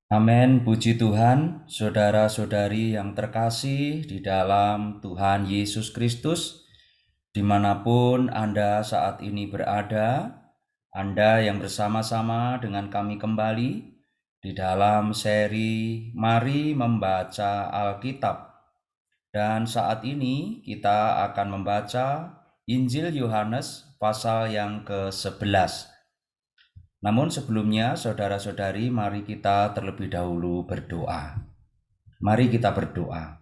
Amin, puji Tuhan, saudara-saudari yang terkasih di dalam Tuhan Yesus Kristus, dimanapun Anda saat ini berada, Anda yang bersama-sama dengan kami kembali di dalam seri Mari Membaca Alkitab. Dan saat ini kita akan membaca Injil Yohanes pasal yang ke-11. Namun sebelumnya, saudara-saudari, mari kita terlebih dahulu berdoa. Mari kita berdoa.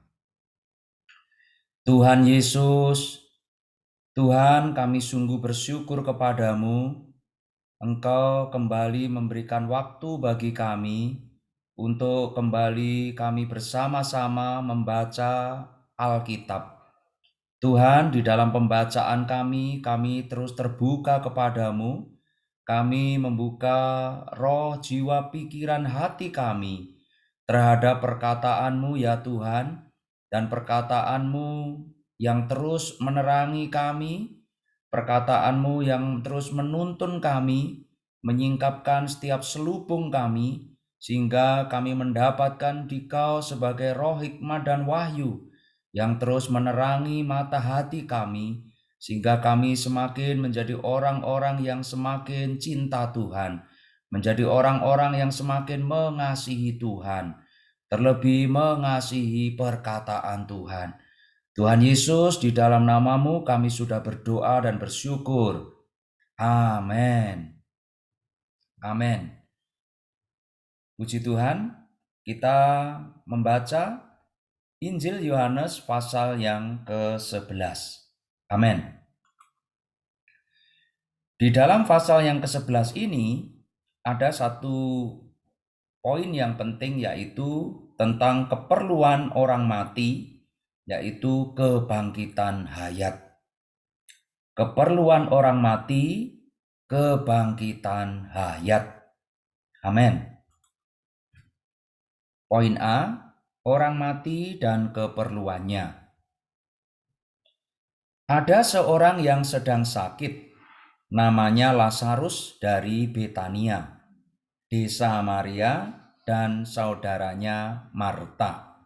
Tuhan Yesus, Tuhan, kami sungguh bersyukur kepadamu. Engkau kembali memberikan waktu bagi kami untuk kembali kami bersama-sama membaca Alkitab. Tuhan, di dalam pembacaan kami terus terbuka kepadamu. Kami membuka roh, jiwa, pikiran, hati kami terhadap perkataanmu ya Tuhan, dan perkataanmu yang terus menerangi kami, perkataanmu yang terus menuntun kami, menyingkapkan setiap selubung kami, sehingga kami mendapatkan Dikau sebagai roh hikmat dan wahyu yang terus menerangi mata hati kami, sehingga kami semakin menjadi orang-orang yang semakin cinta Tuhan, menjadi orang-orang yang semakin mengasihi Tuhan, terlebih mengasihi perkataan Tuhan. Tuhan Yesus, di dalam namamu kami sudah berdoa dan bersyukur. Amin. Amin. Puji Tuhan, kita membaca Injil Yohanes pasal yang ke-11. Amin. Di dalam pasal yang ke-11 ini ada satu poin yang penting, yaitu tentang keperluan orang mati, yaitu kebangkitan hayat. Keperluan orang mati, kebangkitan hayat. Amin. Poin A, orang mati dan keperluannya. Ada seorang yang sedang sakit, namanya Lazarus dari Betania, desa Maria dan saudaranya Marta.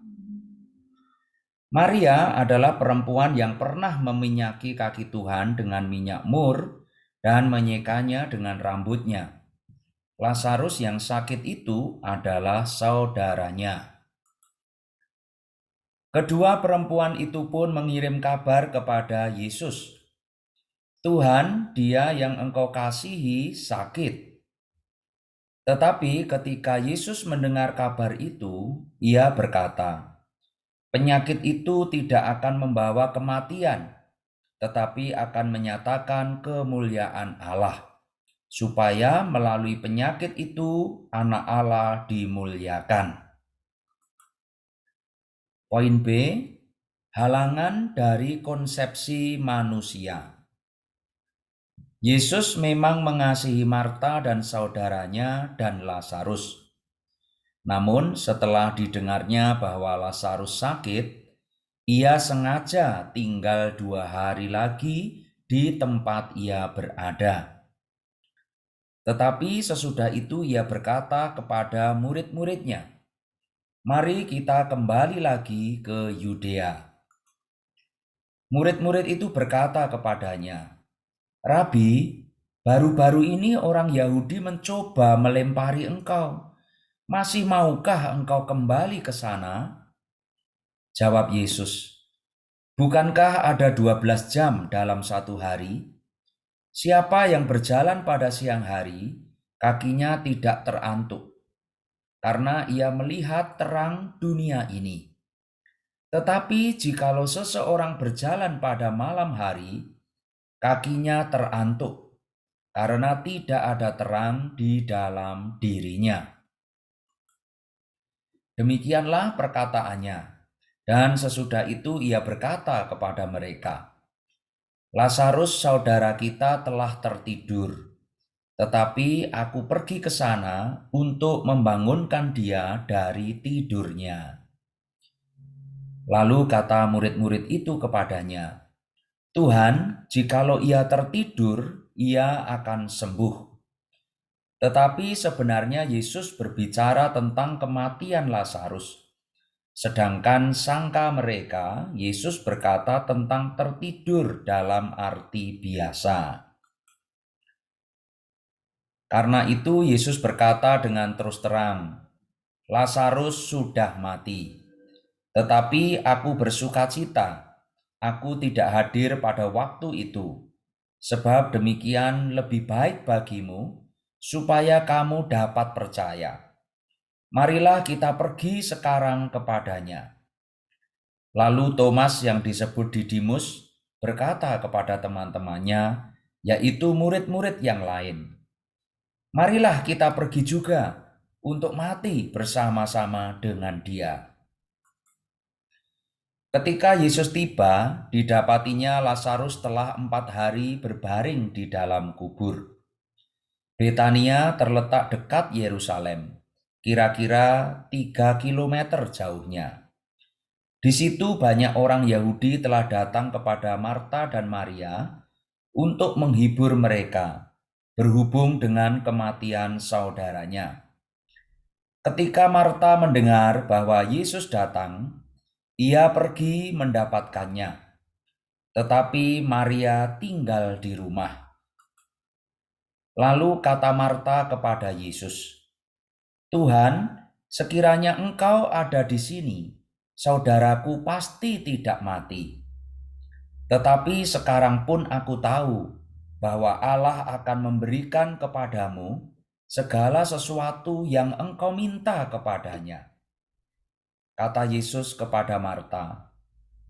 Maria adalah perempuan yang pernah meminyaki kaki Tuhan dengan minyak mur dan menyekanya dengan rambutnya. Lazarus yang sakit itu adalah saudaranya. Kedua perempuan itu pun mengirim kabar kepada Yesus. Tuhan, dia yang engkau kasihi sakit. Tetapi ketika Yesus mendengar kabar itu, ia berkata, penyakit itu tidak akan membawa kematian, tetapi akan menyatakan kemuliaan Allah, supaya melalui penyakit itu Anak Allah dimuliakan. Poin B, halangan dari konsepsi manusia. Yesus memang mengasihi Marta dan saudaranya dan Lazarus. Namun setelah didengarnya bahwa Lazarus sakit, ia sengaja tinggal 2 hari lagi di tempat ia berada. Tetapi sesudah itu ia berkata kepada murid-muridnya, mari kita kembali lagi ke Yudea. Murid-murid itu berkata kepadanya, Rabi, baru-baru ini orang Yahudi mencoba melempari engkau. Masih maukah engkau kembali ke sana? Jawab Yesus, bukankah ada 12 jam dalam satu hari? Siapa yang berjalan pada siang hari, kakinya tidak terantuk, karena ia melihat terang dunia ini. Tetapi jikalau seseorang berjalan pada malam hari, kakinya terantuk, karena tidak ada terang di dalam dirinya. Demikianlah perkataannya. Dan sesudah itu ia berkata kepada mereka, Lazarus saudara kita telah tertidur, tetapi aku pergi ke sana untuk membangunkan dia dari tidurnya. Lalu kata murid-murid itu kepadanya, Tuhan, jikalau ia tertidur, ia akan sembuh. Tetapi sebenarnya Yesus berbicara tentang kematian Lazarus. Sedangkan sangka mereka, Yesus berkata tentang tertidur dalam arti biasa. Karena itu Yesus berkata dengan terus terang, Lazarus sudah mati. Tetapi aku bersukacita, aku tidak hadir pada waktu itu. Sebab demikian lebih baik bagimu, supaya kamu dapat percaya. Marilah kita pergi sekarang kepadanya. Lalu Thomas yang disebut Didimus berkata kepada teman-temannya, yaitu murid-murid yang lain, marilah kita pergi juga untuk mati bersama-sama dengan dia. Ketika Yesus tiba, didapatinya Lazarus telah 4 hari berbaring di dalam kubur. Betania terletak dekat Yerusalem, kira-kira 3 kilometer jauhnya. Di situ banyak orang Yahudi telah datang kepada Marta dan Maria untuk menghibur mereka, berhubung dengan kematian saudaranya. Ketika Marta mendengar bahwa Yesus datang, ia pergi mendapatkannya, tetapi Maria tinggal di rumah. Lalu kata Marta kepada Yesus, Tuhan, sekiranya Engkau ada di sini, saudaraku pasti tidak mati. Tetapi sekarang pun aku tahu bahwa Allah akan memberikan kepadamu segala sesuatu yang engkau minta kepadanya. Kata Yesus kepada Marta,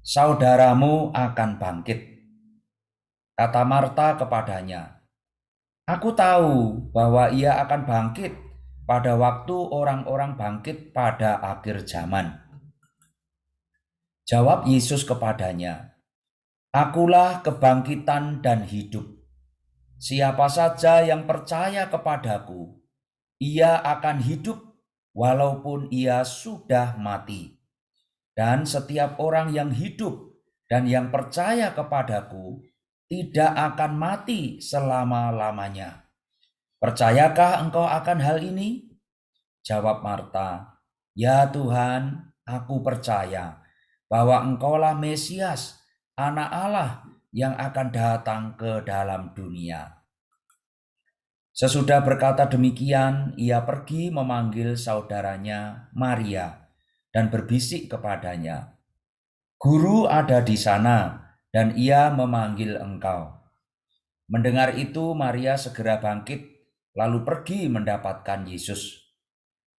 saudaramu akan bangkit. Kata Marta kepadanya, aku tahu bahwa ia akan bangkit pada waktu orang-orang bangkit pada akhir zaman. Jawab Yesus kepadanya, akulah kebangkitan dan hidup. Siapa saja yang percaya kepadaku, ia akan hidup walaupun ia sudah mati. Dan setiap orang yang hidup dan yang percaya kepadaku tidak akan mati selama-lamanya. Percayakah engkau akan hal ini? Jawab Marta, ya Tuhan, aku percaya bahwa engkaulah Mesias, Anak Allah yang akan datang ke dalam dunia. Sesudah berkata demikian, ia pergi memanggil saudaranya Maria dan berbisik kepadanya, Guru ada di sana dan ia memanggil engkau. Mendengar itu Maria segera bangkit lalu pergi mendapatkan Yesus.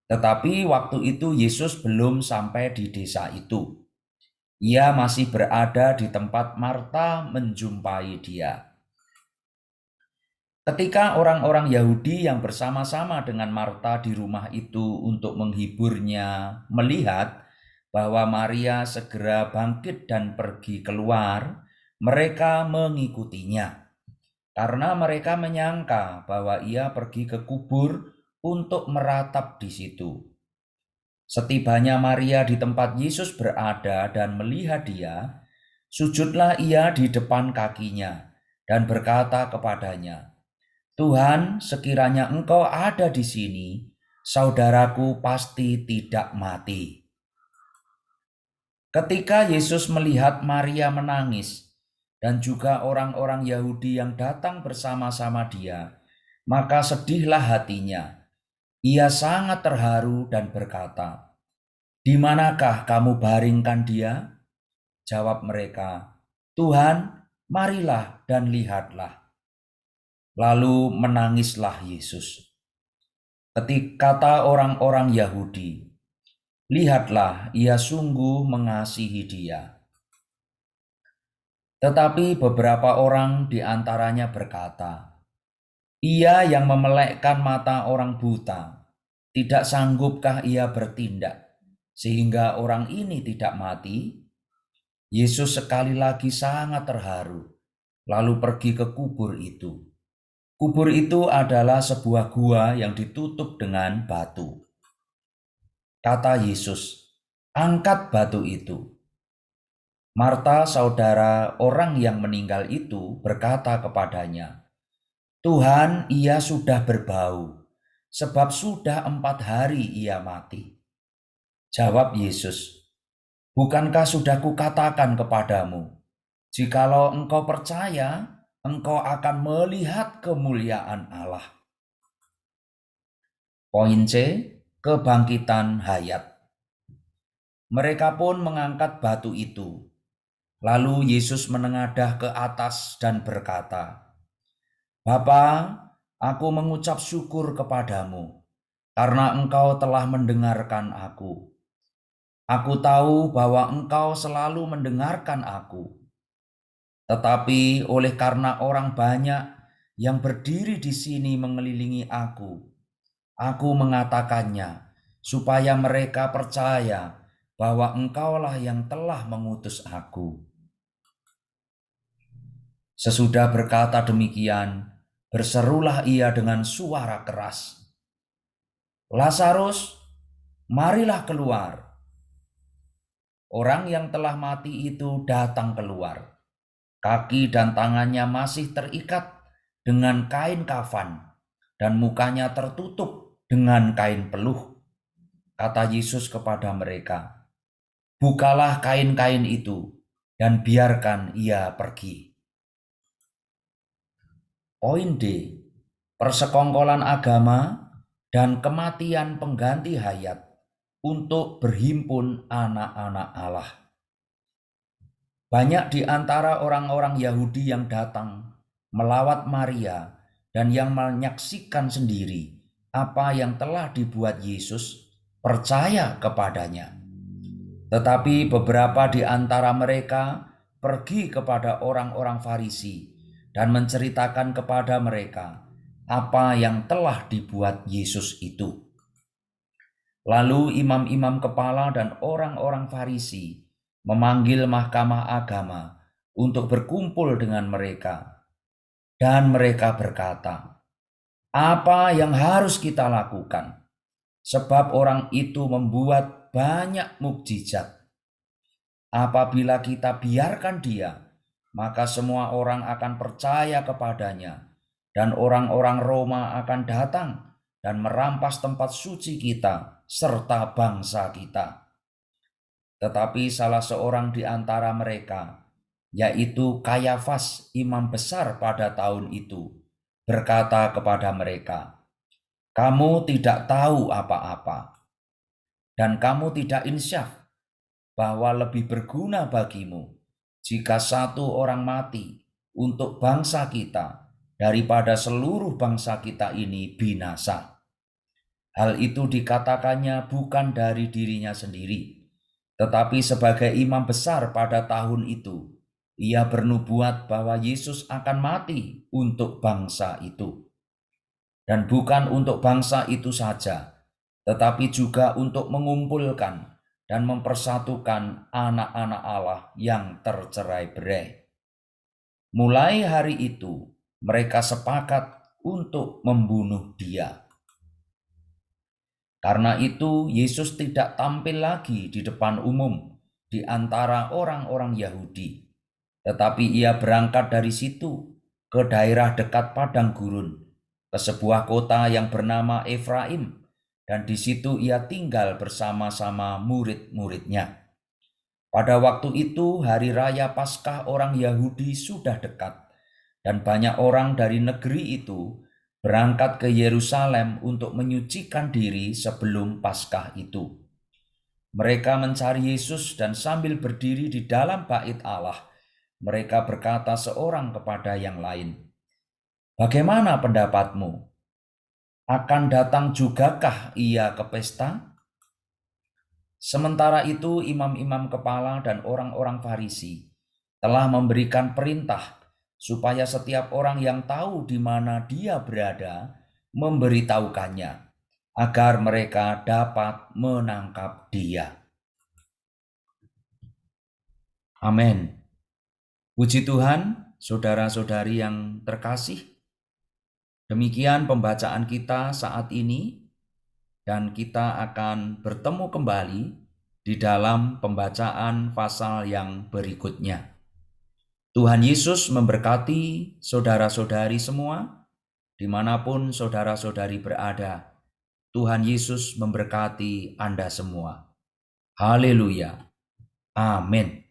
Tetapi waktu itu Yesus belum sampai di desa itu. Ia masih berada di tempat Marta menjumpai dia. Ketika orang-orang Yahudi yang bersama-sama dengan Marta di rumah itu untuk menghiburnya melihat bahwa Maria segera bangkit dan pergi keluar, mereka mengikutinya. Karena mereka menyangka bahwa ia pergi ke kubur untuk meratap di situ. Setibanya Maria di tempat Yesus berada dan melihat dia, sujudlah ia di depan kakinya dan berkata kepadanya, Tuhan, sekiranya engkau ada di sini, saudaraku pasti tidak mati. Ketika Yesus melihat Maria menangis dan juga orang-orang Yahudi yang datang bersama-sama dia, maka sedihlah hatinya. Ia sangat terharu dan berkata, "Di manakah kamu baringkan dia?" Jawab mereka, "Tuhan, marilah dan lihatlah." Lalu menangislah Yesus. Ketika kata orang-orang Yahudi, "Lihatlah, ia sungguh mengasihi dia." Tetapi beberapa orang di antaranya berkata, "Ia yang memelekkan mata orang buta, tidak sanggupkah ia bertindak sehingga orang ini tidak mati?" Yesus sekali lagi sangat terharu, lalu pergi ke kubur itu. Kubur itu adalah sebuah gua yang ditutup dengan batu. Kata Yesus, "Angkat batu itu." Marta, saudara orang yang meninggal itu, berkata kepadanya, "Tuhan, ia sudah berbau sebab sudah 4 hari ia mati." Jawab Yesus, "Bukankah sudah kukatakan kepadamu, jikalau engkau percaya, engkau akan melihat kemuliaan Allah." Poin C, kebangkitan hayat. Mereka pun mengangkat batu itu. Lalu Yesus menengadah ke atas dan berkata, "Bapa, aku mengucap syukur kepadamu, karena engkau telah mendengarkan aku. Aku tahu bahwa engkau selalu mendengarkan aku. Tetapi oleh karena orang banyak yang berdiri di sini mengelilingi aku mengatakannya, supaya mereka percaya bahwa engkaulah yang telah mengutus aku." Sesudah berkata demikian, berserulah ia dengan suara keras, "Lazarus, marilah keluar." Orang yang telah mati itu datang keluar. Kaki dan tangannya masih terikat dengan kain kafan, dan mukanya tertutup dengan kain peluh. Kata Yesus kepada mereka, "Bukalah kain-kain itu, dan biarkan ia pergi." Poin D, persekongkolan agama dan kematian pengganti hayat untuk berhimpun anak-anak Allah. Banyak di antara orang-orang Yahudi yang datang melawat Maria dan yang menyaksikan sendiri apa yang telah dibuat Yesus percaya kepadanya. Tetapi beberapa di antara mereka pergi kepada orang-orang Farisi dan menceritakan kepada mereka apa yang telah dibuat Yesus itu. Lalu imam-imam kepala dan orang-orang Farisi memanggil mahkamah agama untuk berkumpul dengan mereka. Dan mereka berkata, "Apa yang harus kita lakukan? Sebab orang itu membuat banyak mukjizat. Apabila kita biarkan dia, maka semua orang akan percaya kepadanya, dan orang-orang Roma akan datang dan merampas tempat suci kita serta bangsa kita." Tetapi salah seorang di antara mereka, yaitu Kayafas, imam besar pada tahun itu, berkata kepada mereka, "Kamu tidak tahu apa-apa, dan kamu tidak insyaf bahwa lebih berguna bagimu jika satu orang mati untuk bangsa kita daripada seluruh bangsa kita ini binasa." Hal itu dikatakannya bukan dari dirinya sendiri, tetapi sebagai imam besar pada tahun itu, ia bernubuat bahwa Yesus akan mati untuk bangsa itu. Dan bukan untuk bangsa itu saja, tetapi juga untuk mengumpulkan dan mempersatukan anak-anak Allah yang tercerai-berai. Mulai hari itu, mereka sepakat untuk membunuh dia. Karena itu, Yesus tidak tampil lagi di depan umum di antara orang-orang Yahudi, tetapi ia berangkat dari situ ke daerah dekat padang gurun, ke sebuah kota yang bernama Efraim, dan di situ ia tinggal bersama-sama murid-muridnya. Pada waktu itu, hari raya Paskah orang Yahudi sudah dekat, dan banyak orang dari negeri itu berangkat ke Yerusalem untuk menyucikan diri sebelum Paskah itu. Mereka mencari Yesus dan sambil berdiri di dalam bait Allah, mereka berkata seorang kepada yang lain, "Bagaimana pendapatmu? Akan datang jugakah ia ke pesta?" Sementara itu imam-imam kepala dan orang-orang Farisi telah memberikan perintah supaya setiap orang yang tahu di mana dia berada memberitahukannya, agar mereka dapat menangkap dia. Amin. Puji Tuhan, saudara-saudari yang terkasih. Demikian pembacaan kita saat ini, dan kita akan bertemu kembali di dalam pembacaan pasal yang berikutnya. Tuhan Yesus memberkati saudara-saudari semua, dimanapun saudara-saudari berada. Tuhan Yesus memberkati Anda semua. Haleluya. Amin.